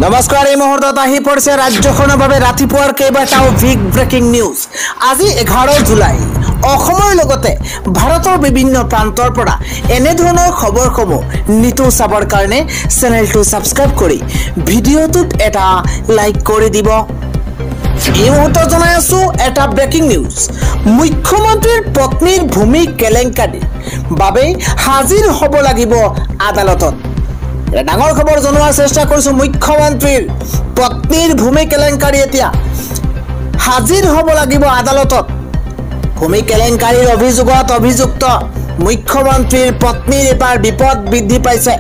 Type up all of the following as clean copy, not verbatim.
নমস্কাৰ এই মুহূৰ্তত আহি পৰিছে ৰাজ্যখনৰ বাবে ৰাতিপুৱাৰ কেইবাটাও বিগ ব্ৰেকিং নিউজ। আজি 11 জুলাই অসমৰ লগতে ভাৰতৰ বিভিন্ন প্ৰান্তৰ পৰা এনে ধৰণৰ খবৰসমূহ নিতৌ চাবৰ কাৰণে চেনেলটো সাবস্ক্ৰাইব কৰি ভিডিঅ'টোত এটা লাইক কৰি দিব। এই মুহূৰ্তত জনাই আছো এটা ব্ৰেকিং নিউজ। মুখ্যমন্ত্ৰীৰ পত্নীৰ ভূমি কেলেংকাৰীৰ বাবে হাজিৰ হ'ব লাগিব আদালতত। ডাঙৰ খবৰ জনোৱাৰ চেষ্টা কৰিছো। মুখ্যমন্ত্ৰীৰ পত্নীৰ ভূমি কেলেংকাৰী এতিয়া হাজিৰ হ'ব লাগিব আদালতত। ভূমি কেলেংকাৰীৰ অভিযোগত অভিযুক্ত মুখ্যমন্ত্ৰীৰ পত্নীৰ এবাৰ বিপদ বৃদ্ধি পাইছে।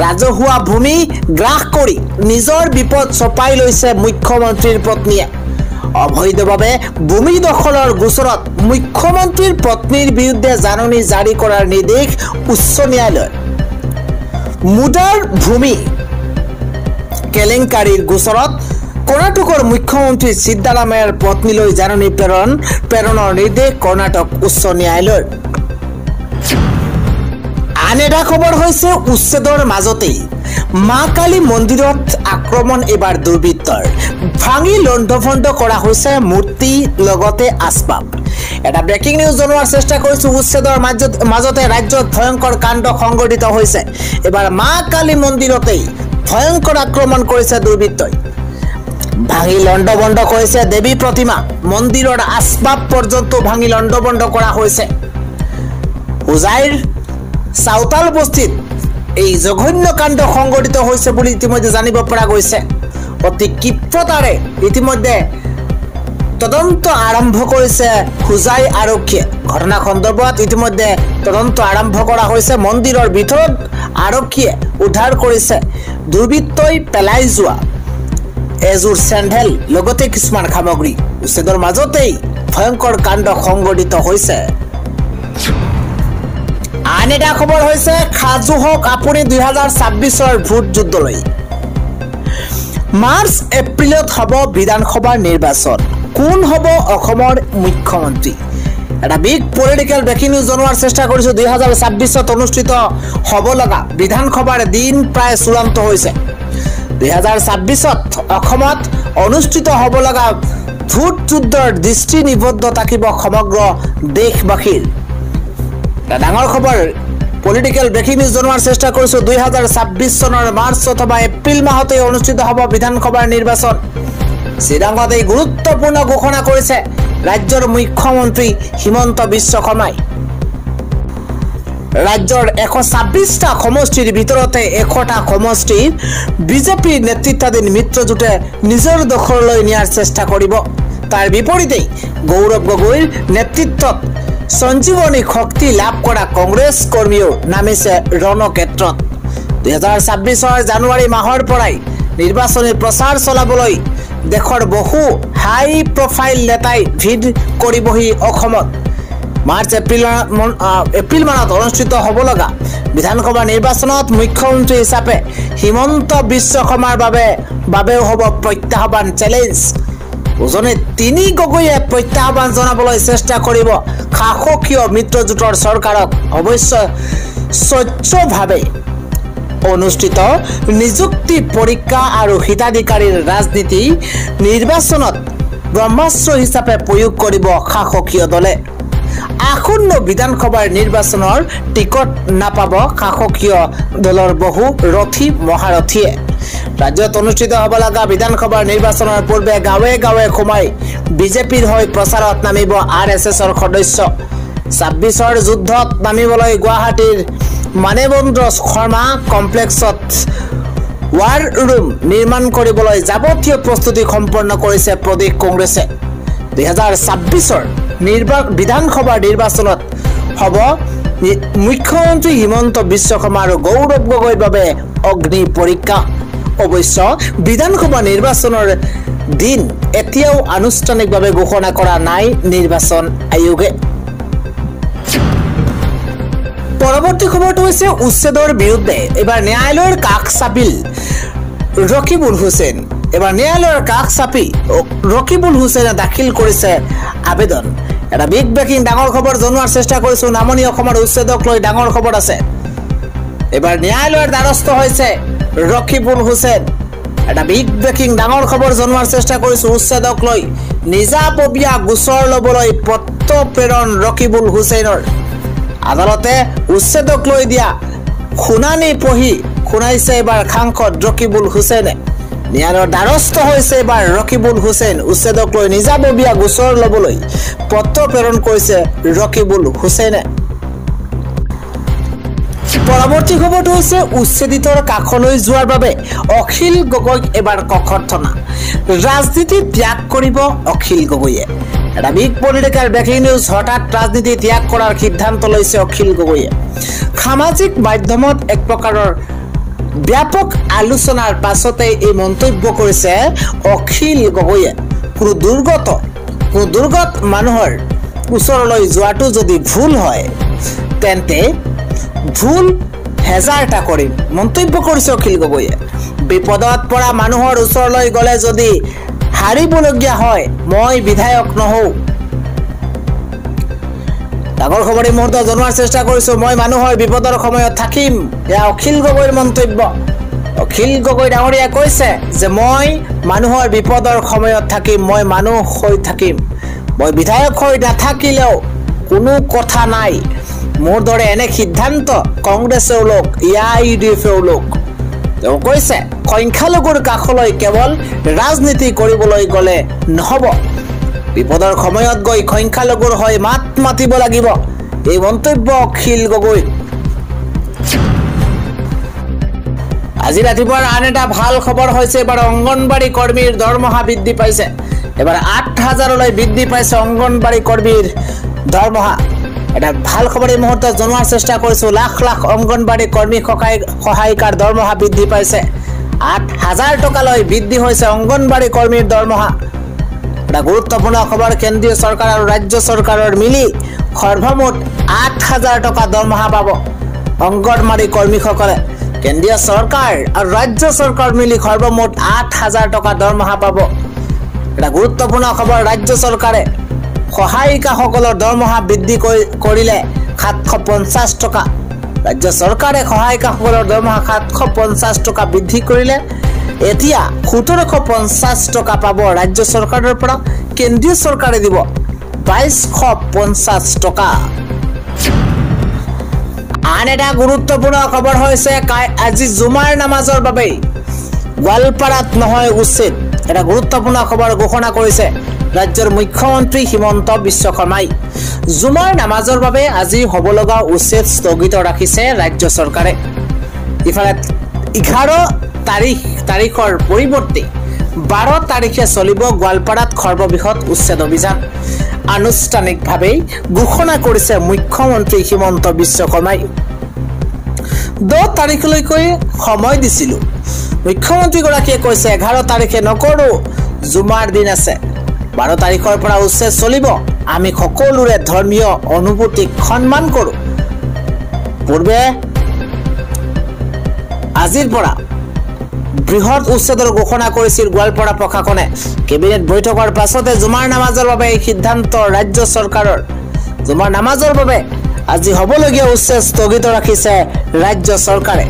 ৰাজহুৱা ভূমি গ্ৰাস কৰি নিজৰ বিপদ চপাই লৈছে মুখ্যমন্ত্ৰীৰ পত্নীয়ে। অবৈধভাৱে ভূমি দখলৰ গোচৰত মুখ্যমন্ত্ৰীৰ পত্নীৰ বিৰুদ্ধে জাননী জাৰি কৰাৰ নিৰ্দেশ উচ্চ ন্যায়ালয়ৰ। মুদাৰ ভূমি কেলেংকাৰীৰ গোচৰত কৰ্ণাটকৰ মুখ্যমন্ত্ৰী সিদ্দাৰামায়াৰ পত্নীলৈ জাননী প্ৰেৰণৰ নিৰ্দেশ কৰ্ণাটক উচ্চ ন্যায়ালয়ৰ। আন এটা খবৰ হৈছে উচ্ছেদৰ মাজতেই মা কালী মন্দিৰত আক্ৰমণ। এবাৰ দুৰ্বৃত্তৰ ভাঙি লণ্ডভণ্ড কৰা হৈছে মূৰ্তি লগতে আচবাব। এটা ব্ৰেকিং নিউজ জনোৱাৰ চেষ্টা কৰিছো। উচ্ছেদৰ মাজতে ৰাজ্যত ভয়ংকৰ কাণ্ড সংঘটিত হৈছে। এবাৰ মা কালী মন্দিৰতেই ভয়ংকৰ আক্ৰমণ কৰিছে দুৰ্বৃত্তই। ভাঙি লণ্ডভণ্ড কৰিছে দেৱী প্ৰতিমা, মন্দিৰৰ আচবাব পৰ্যন্ত ভাঙি লণ্ডভণ্ড কৰা হৈছে। হোজাইৰ চাউতাল বস্তিত এই জঘন্য কাণ্ড সংঘটিত হৈছে বুলি ইতিমধ্যে জানিব পৰা গৈছে। অতি ক্ষিপ্ৰতাৰে ইতিমধ্যে তদন্ত আৰম্ভ কৰিছে হোজাই আৰক্ষীয়ে। ঘটনা সন্দৰ্ভত ইতিমধ্যে তদন্ত আৰম্ভ কৰা হৈছে। মন্দিৰৰ ভিতৰত আৰক্ষীয়ে উদ্ধাৰ কৰিছে দুৰ্বৃত্তই পেলাই যোৱা এযোৰ চেণ্ডেল লগতে কিছুমান সামগ্ৰী। উচ্ছেদৰ মাজতেই ভয়ংকৰ কাণ্ড সংঘটিত হৈছে। আন এটা খবৰ হৈছে সাজু হওক আপুনি 2026ৰ ভোট যুদ্ধলৈ। মাৰ্চ এপ্ৰিলত হ'ব বিধানসভাৰ নিৰ্বাচন। কোন হ'ব অসমৰ মুখ্যমন্ত্ৰী? এটা বিগ পলিটিকেল ব্ৰেকিং নিউজ জনোৱাৰ চেষ্টা কৰিছো। 2026ত অনুষ্ঠিত হ'ব লগা বিধানসভাৰ দিন প্ৰায় চূড়ান্ত হৈছে। 2026ত অসমত অনুষ্ঠিত হ'ব লগা ভোট যুদ্ধৰ দৃষ্টি নিবদ্ধ থাকিব সমগ্ৰ দেশবাসীৰ। ডাঙৰ খবৰ পলিটিকেল ব্ৰেকিং নিউজ জনোৱাৰ চেষ্টা কৰিছো। 2026 চনৰ মাৰ্চ অথবা এপ্ৰিল মাহতে অনুষ্ঠিত হ'ব বিধানসভাৰ নিৰ্বাচন। চিৰাঙত এই গুৰুত্বপূৰ্ণ ঘোষণা কৰিছে ৰাজ্যৰ মুখ্যমন্ত্ৰী হিমন্ত বিশ্ব শৰ্মাই। ৰাজ্যৰ 126টা সমষ্টিৰ ভিতৰতে 100টা সমষ্টি বিজেপিৰ নেতৃত্বাধীন মিত্ৰজোঁটে নিজৰ দখললৈ নিয়াৰ চেষ্টা কৰিব। তাৰ বিপৰীতে গৌৰৱ গগৈৰ নেতৃত্বত সঞ্জীৱনী শক্তি লাভ কৰা কংগ্ৰেছ কৰ্মীও নামিছে ৰণক্ষেত্ৰত। 2026 জানুৱাৰী মাহৰ পৰাই নিৰ্বাচনী প্ৰচাৰ চলাবলৈ দেশৰ বহু হাই প্ৰফাইল নেতাই ভিৰ কৰিবহি অসমত। মাৰ্চ এপ্ৰিল মানত অনুষ্ঠিত হ'ব লগা বিধানসভা নিৰ্বাচনত মুখ্যমন্ত্ৰী হিচাপে হিমন্ত বিশ্ব শৰ্মাৰ বাবেও হ'ব প্ৰত্যাহ্বান চেলেঞ্জ। উজনে তিনি গগৈয়ে প্ৰত্যাহ্বান জনাবলৈ চেষ্টা কৰিব শাসকীয় মিত্ৰজোঁটৰ চৰকাৰক। অৱশ্যে স্বচ্ছভাৱে অনুষ্ঠিত নিযুক্তি পৰীক্ষা আৰু হিতাধিকাৰীৰ ৰাজনীতি নিৰ্বাচনত ব্ৰহ্মাস্ত্ৰ হিচাপে প্ৰয়োগ কৰিব শাসকীয় দলে। আসন্ন বিধানসভাৰ নিৰ্বাচনৰ টিকট নাপাব শাসকীয় দলৰ বহু ৰথী মহাৰথীয়ে। ৰাজ্যত অনুষ্ঠিত হ'ব লগা বিধানসভাৰ নিৰ্বাচনৰ পূৰ্বে গাঁৱে গাঁৱে সোমাই বিজেপিৰ হৈ প্ৰচাৰত নামিব RSSৰ সদস্য। 26ৰ যুদ্ধত নামিবলৈ গুৱাহাটীৰ মানেবন্দ্ৰ শৰ্মা কমপ্লেক্সত ৱাৰ ৰুম নিৰ্মাণ কৰিবলৈ যাৱতীয় প্ৰস্তুতি সম্পন্ন কৰিছে প্ৰদেশ কংগ্ৰেছে। 2026ৰ বিধানসভাৰ নিৰ্বাচনত হ'ব মুখ্যমন্ত্ৰী হিমন্ত বিশ্ব শৰ্মা আৰু গৌৰৱ গগৈৰ বাবে অগ্নি পৰীক্ষা। অৱশ্য বিধানসভা নিৰ্বাচনৰ দিন এতিয়াও আনুষ্ঠানিকভাৱে ঘোষণা কৰা নাই নিৰ্বাচন আয়োগে। পৰৱৰ্তী খবৰটো হৈছে উচ্ছেদৰ বিৰুদ্ধে এবাৰ ন্যায়ালয়ৰ কাষ চাপিল ৰকিবুল হুছেইন। এবাৰ ন্যায়ালয়ৰ কাষ চাপি ৰকিবুল হুছেইনে দাখিল কৰিছে আবেদন। এটা বিগ ব্ৰেকিং ডাঙৰ খবৰ জনোৱাৰ চেষ্টা কৰিছো। নামনি অসমৰ উচ্ছেদক লৈ ডাঙৰ খবৰ আছে। এবাৰ ন্যায়ালয়ৰ দ্বাৰস্থ হৈছে ৰকিবুল হুছেইন। এটা বিগ ব্ৰেকিং ডাঙৰ খবৰ জনোৱাৰ চেষ্টা কৰিছো। উচ্ছেদক লৈ নিজাববীয়া গোচৰ ল'বলৈ পত্ৰ প্ৰেৰণ ৰকিবুল হুছেইনৰ। আদালতে উচ্ছেদক লৈ দিয়া শুনানি পঢ়ি শুনাইছে এবাৰ সাংসদ ৰকিবুল হুছেইনে। ন্যায়ালয়ৰ দ্বাৰস্থ হৈছে এবাৰ ৰকিবুল হুছেইন। উচ্ছেদক লৈ নিজাববীয়া গোচৰ ল'বলৈ পত্ৰ প্ৰেৰণ কৰিছে ৰকিবুল হুছেইনে। পৰৱৰ্তী খবৰটো হৈছে উচ্ছেদিতৰ কাষলৈ যোৱাৰ বাবে অখিল গগৈক এবাৰ ককৰ্থনা। ৰাজনীতি ত্যাগ কৰিব অখিল গগৈয়ে। এটা বিগ পলিটিকেল ব্ৰেকিং নিউজ। হঠাৎ ৰাজনীতি ত্যাগ কৰাৰ সিদ্ধান্ত লৈছে অখিল গগৈয়ে। সামাজিক মাধ্যমত এক প্ৰকাৰৰ ব্যাপক আলোচনাৰ পাছতে এই মন্তব্য কৰিছে অখিল গগৈয়ে। কোনো দুৰ্গত মানুহৰ ওচৰলৈ যোৱাটো যদি ভুল হয় তেন্তে ভুল হেজাৰটা কৰিম, মন্তব্য কৰিছে অখিল গগৈয়ে। বিপদত পৰা মানুহৰ ওচৰলৈ গ'লে যদি হাৰিবলগীয়া হয় মই বিধায়ক নহওঁ। ডাঙৰ খবৰ এই মুহূৰ্তত জনোৱাৰ চেষ্টা কৰিছো। মই মানুহৰ বিপদৰ সময়ত থাকিম, এয়া অখিল গগৈৰ মন্তব্য। অখিল গগৈ ডাঙৰীয়াই কৈছে যে মই মানুহৰ বিপদৰ সময়ত থাকিম, মই মানুহ হৈ থাকিম, মই বিধায়ক হৈ নাথাকিলেও কোনো কথা নাই। মোৰ দৰে এনে সিদ্ধান্ত কংগ্ৰেছেও লওক, AIUDFেও লওক। তেওঁ কৈছে সংখ্যালঘুৰ কাষলৈ কেৱল ৰাজনীতি কৰিবলৈ গ'লে নহ'ব, বিপদৰ সময়ত গৈ সংখ্যালঘুৰ হৈ মাত মাতিব লাগিব। এই মন্তব্য অখিল গগৈ। আজি ৰাতিপুৱাৰ আন এটা ভাল খবৰ হৈছে এবাৰ অংগনবাড়ী কৰ্মীৰ দৰমহা বৃদ্ধি পাইছে। এবাৰ 8,000লৈ বৃদ্ধি পাইছে অংগনবাড়ী কৰ্মীৰ দৰমহা। এটা ভাল খবৰ এই মুহূৰ্তত জনোৱাৰ চেষ্টা কৰিছো। লাখ লাখ অংগনবাড়ী কৰ্মী সহায়িকাৰ দৰমহা বৃদ্ধি পাইছে। 8,000 টকালৈ বৃদ্ধি হৈছে অংগনবাড়ী কৰ্মীৰ দৰমহা। এটা গুৰুত্বপূৰ্ণ খবৰ। কেন্দ্ৰীয় চৰকাৰ আৰু ৰাজ্য চৰকাৰৰ মিলি সৰ্বমুঠ 8,000 টকা দৰমহা পাব অংগনবাড়ী কৰ্মীসকলে। কেন্দ্ৰীয় চৰকাৰ আৰু ৰাজ্য চৰকাৰ মিলি সৰ্বমুঠ 8,000 টকা দৰমহা পাব। এটা গুৰুত্বপূৰ্ণ খবৰ। ৰাজ্য চৰকাৰে সহায়িকাসকলৰ দৰমহা বৃদ্ধি কৰিলে 750 টকা। ৰাজ্য চৰকাৰে সহায়িকাসকলৰ দৰমহা 750 টকা বৃদ্ধি কৰিলে। এতিয়া 1750 টকা পাব ৰাজ্য চৰকাৰৰ পৰা। কেন্দ্ৰীয় চৰকাৰে দিব 2250 টকা। আন এটা গুৰুত্বপূৰ্ণ খবৰ হৈছে আজি জুমাৰ নামাজৰ বাবে গোৱালপাৰাত নহয় উচ্ছেদ। এটা গুৰুত্বপূৰ্ণ খবৰ ঘোষণা কৰিছে ৰাজ্যৰ মুখ্যমন্ত্ৰী হিমন্ত বিশ্ব শৰ্মাই। জুমাৰ নামাজৰ বাবে আজি হ'ব লগা উচ্ছেদ স্থগিত ৰাখিছে ৰাজ্য চৰকাৰে। ইফালে 11 তাৰিখৰ পৰিৱৰ্তে 12 তাৰিখে চলিব গোৱালপাৰাত সৰ্ববৃহৎ উচ্ছেদ অভিযান। আনুষ্ঠানিকভাৱে ঘোষণা কৰিছে মুখ্যমন্ত্ৰী হিমন্ত বিশ্ব শৰ্মাই। 10 তাৰিখলৈকৈ সময় দিছিলো। মুখ্যমন্ত্ৰীগৰাকীয়ে কৈছে 11 তাৰিখে নকৰো, জুমাৰ দিন আছে। 12 তাৰিখৰ পৰা উচ্ছেদ চলিব। আমি সকলোৰে ধৰ্মীয় অনুভূতিক সন্মান কৰো। পূৰ্বে আজিৰ পৰা বৃহৎ উচ্ছেদৰ ঘোষণা কৰিছিল গোৱালপাৰা প্ৰশাসনে। কেবিনেট বৈঠকৰ পাছতে জুমাৰ নামাজৰ বাবে এই সিদ্ধান্ত ৰাজ্য চৰকাৰৰ। জুমাৰ নামাজৰ বাবে আজি হ'বলগীয়া উচ্ছেদ স্থগিত ৰাখিছে ৰাজ্য চৰকাৰে।